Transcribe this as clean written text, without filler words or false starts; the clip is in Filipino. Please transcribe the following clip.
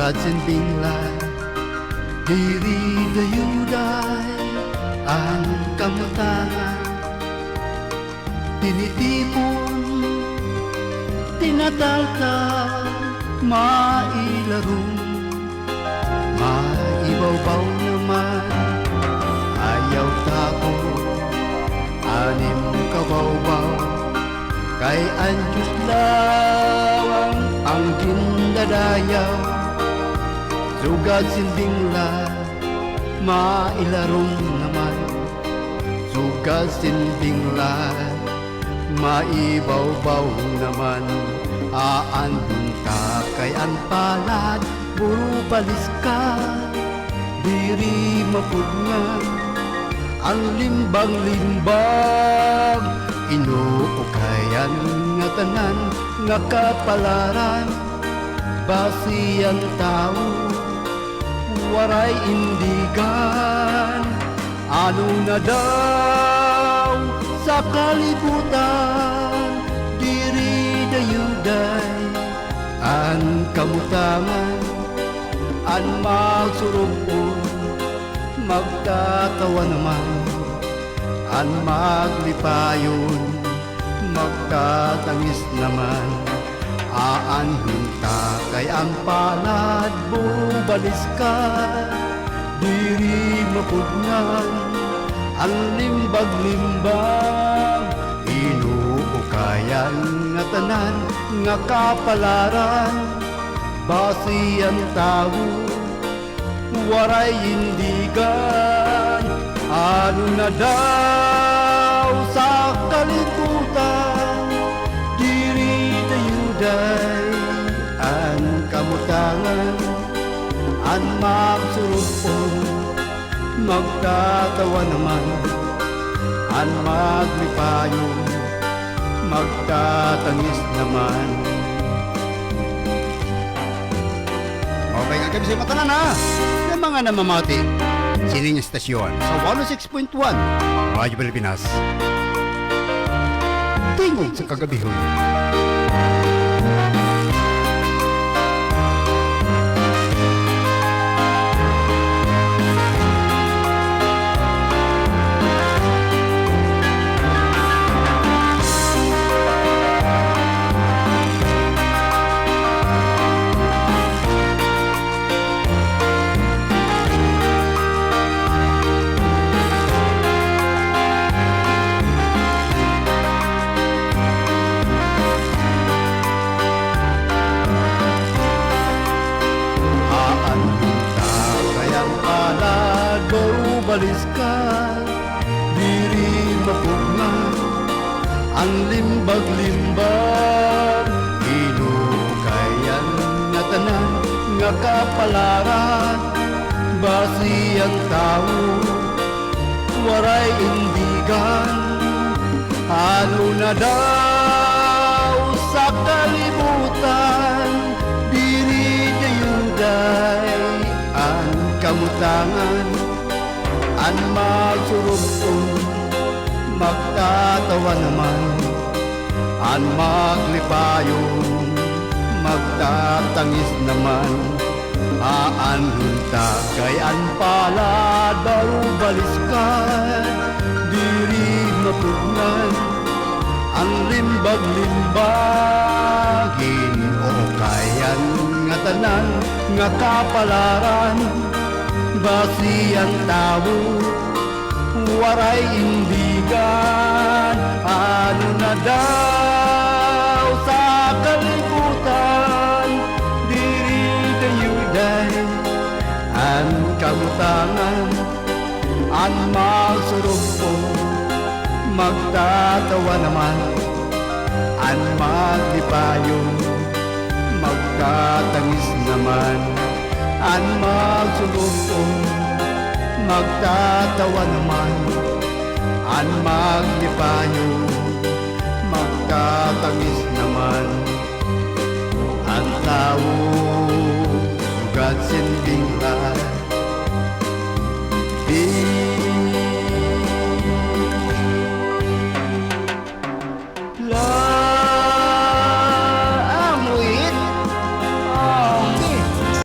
sugad sinbinglan, diri dayuday ang kamutangan. Tinitipon, tinataltal, mailarong, maibaw-baw naman, ayaw tako, anim kabaw-baw, kay anjus lawang ang gindadayaw, sugad sinbinglan, mailarong naman, sugad sinbinglan, maibaw-baw naman. Aandun ka kay ang palad, buro balis ka, diri mapudngan, ang limbang-limbang, inuukayan nga tanan nga kapalaran, basiyang tao, waray indigan, ano na daw sa kalibutan, diri dayuday ang kamutangan, ang magsurugpon, magtatawa naman, ang maglipayon, magtatangis naman. Aanhon ta kay ang palad, bubalis ka, diri mapudngan, ang limbag-limbang, inuukayan nga tanan nga kapalaran, basiyang tao, waray indigan, ano na daw sa kalibutan, diri dayuday ang kamutangan, ang magsurupon, magtatawa naman, ang maglipayon, magtatangis naman. Okay nga kami sa matanan ha, yung mga namamati, sining estasyon sa 106.1 Radyo Pilipinas, tingog sa kagabihon. Balis ka, diri mapugnan, ang limbag-limbag, inukayan nga tanan nga kapalaran, basiyang tao, waray indigan, ano na daw sa kalibutan, diri dayuday ang kamutangan, ang magsurugtong, magtatawa naman, ang maglipayon, magtatangis naman. Aanhon ta kay ang palad, balis ka, diri mapugnan, ang limbag-limbagin, o kayan nga tanan nga kapalaran, basiyang tao, waray indigan, ano na daw sa kalibutan, diri dayuday ang kamutangan, ang magsurugpon, magtatawa naman, ang maglipayon, magtatangis naman, ang magsulupon, magtatawa naman, ang maglipayon, magtatangis